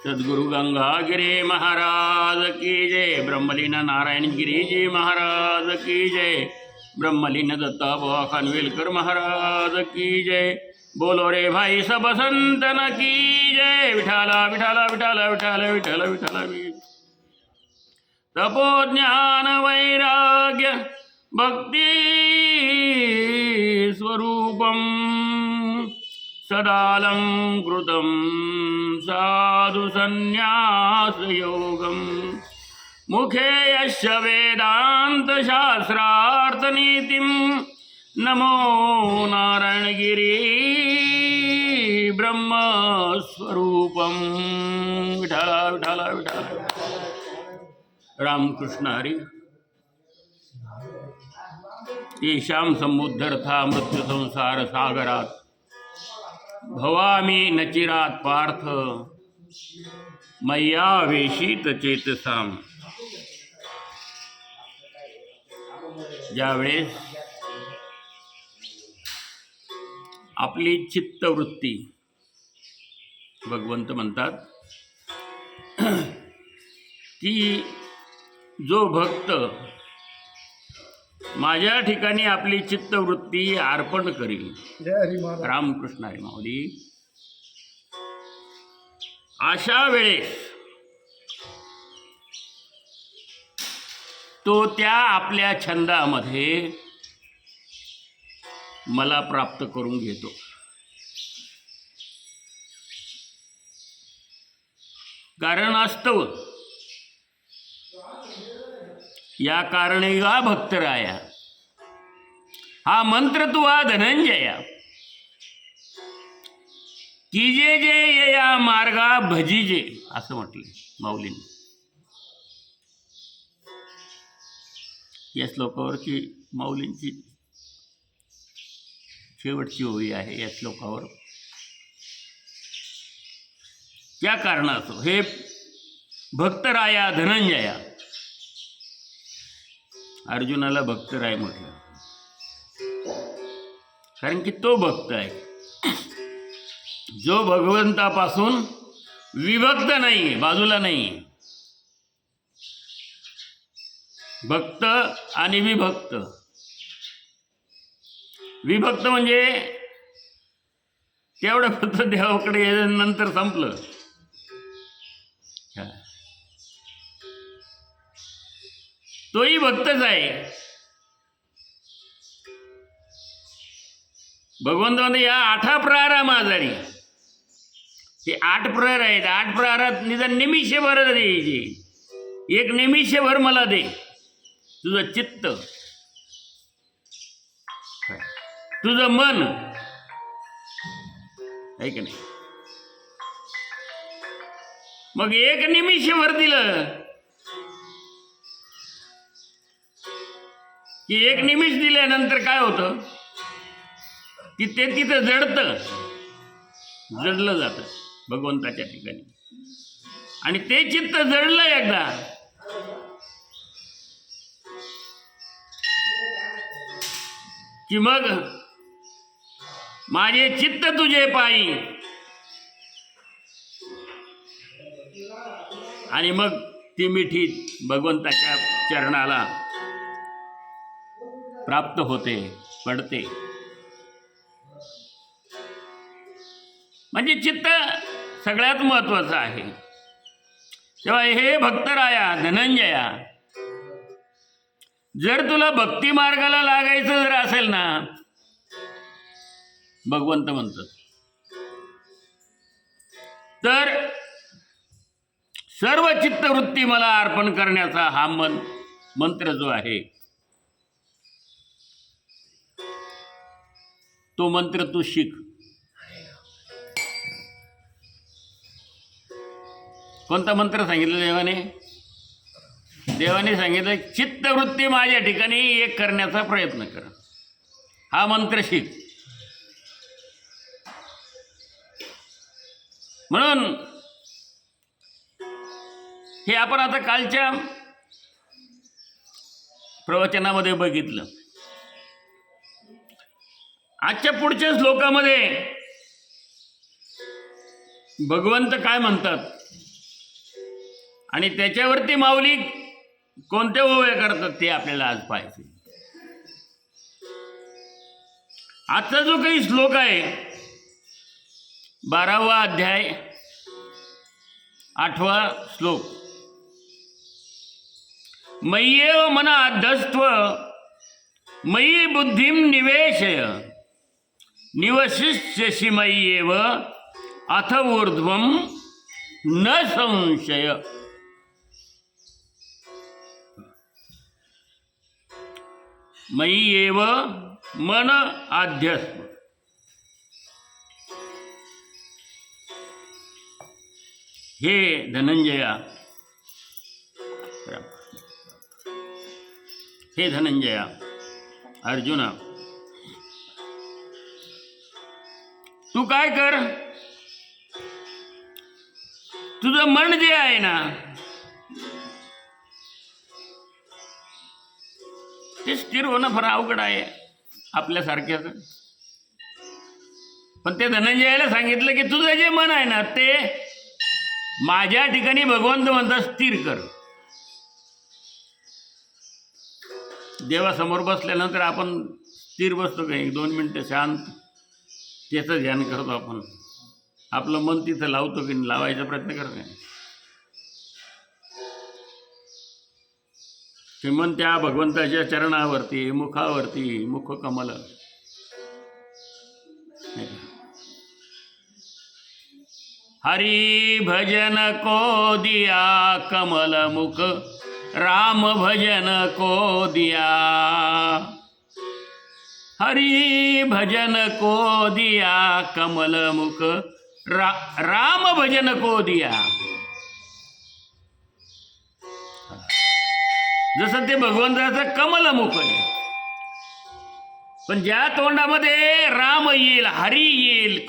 सद्गुरु गंगागिरी महाराज की जय। ब्रह्मलीन नारायण गिरी जी महाराज की जय। ब्रह्मलीन दत्ता बुवा खानविलकर महाराज की जय। बोलो रे भाई सब संतन की जय। विठाला विठाला विठाला विठाला विठाला विठाला। तपो ज्ञान वैराग्य भक्ति स्वरूपम सदालंकृतं साधु संन्यास योगम। मुखे यस्य वेदांत शास्त्रार्थ नीतिम। नमो नारायणगिरी ब्रह्म स्वरूपम। विठाला विठाला विठाला। रामकृष्ण हरी। येषां समुद्धर्था मृत्यु संसार सागरात भवामी नचिरात पार्थ मय्या वेशित चेतसाम। ज्यावेळेस आपली चित्तवृत्ती भगवंत म्हणतात की जो भक्त माझ्या ठिकाणी आपली चित्तवृत्ती अर्पण करील। रामकृष्ण हरी माऊली। अशा वेळेस तो त्या आपल्या छंदामध्ये मला प्राप्त करून घेतो। कारण असतव या कारणेगा भक्तराया। हा मंत्र तू हा धनंजया। कीजे जे या मार्गा भजीजे असं म्हटले माऊलींनी या श्लोकावरची। माऊलींची शेवटची ओळी आहे या श्लोकावर। त्या कारणास्तव हे भक्तराया धनंजया। अर्जुनाला भक्तराय म्हटलं कारण की तो भक्त आहे जो भगवंतापासून विभक्त नाही, बाजूला नाही। भक्त आणि विभक्त। विभक्त म्हणजे तेवढं फक्त देवाकडे नंतर संपलं। तोही भक्तच आहे। भगवंत म्हणते या 8 प्रहारा आजारी। हे 8 प्रहर आहेत। 8 प्रहारात निदान निमिषभर द्यायचे। एक निमिषभर मला दे तुझं चित्त, तुझं मन आहे की नाही। मग एक निमिषभर दिलं की एक निमिष दिल्यानंतर काय होतं की ते तिथं जडलं जातं भगवंताच्या ठिकाणी। आणि ते चित्त जडलं एकदा की मग माझे चित्त तुझे पायी। आणि मग ती मिठी भगवंताच्या चरणाला प्राप्त होते, पडते। म्हणजे चित्त सगळ्यात महत्वाचं आहे। तेव्हा हे भक्तराया धनंजया, जर तुला भक्ती मार्गाला लागायचं जर असेल ना, भगवंत म्हणतात, तर सर्व चित्तवृत्ती मला अर्पण करण्याचा हा मंत्र जो आहे तो मंत्र तू शिक। कोणता मंत्र सांगितलं देवाने? देवाने सांगितलं चित्तवृत्ती माझ्या ठिकाणी एक करण्याचा प्रयत्न कर। हा मंत्र शिक। म्हणून हे आपण आता कालच्या प्रवचनामध्ये बघितलं। आजच्या पुढच्या श्लोकामध्ये भगवंत काय म्हणतात आणि त्याच्यावरती माऊली कोणते ओवे करतात ते आपल्याला आज पाहायचे. आजचा जो काही श्लोक आहे 12वा अध्याय 8वा श्लोक. मय्येव मन अध्यस्त्व मयि बुद्धिं निवेशय निवशिष्यसि मय्येव अथ ऊर्ध्वं न संशय. मय्येव मन आध्यस्त्व. हे धनंजया, हे धनंजया, अर्जुना, तू काय कर, तुझं मन जे आहे ना ते स्थिर होणं फार अवघड आहे आपल्यासारख्याच. पण ते धनंजयाला सांगितलं की तुझं जे मन आहे ना ते माझ्या ठिकाणी भगवंत म्हणतात स्थिर कर. देवासमोर बसल्यानंतर आपण स्थिर बसतो का 1-2 मिनटं शांत त्याचं ध्यान करतो आपण. आपलं मन तिथं लावतो की लावायचा प्रयत्न करत नाही. ते मन त्या भगवंताच्या चरणावरती, मुखावरती, मुख कमल. हरि भजन को दिया कमल मुख, राम भजन को दिया. हरि भजन को दिया कमल मुख, राम भजन को दिया. जसं ते भगवंताचं कमल मुख आहे, पण ज्या तोंडामध्ये राम येईल, हरी येईल,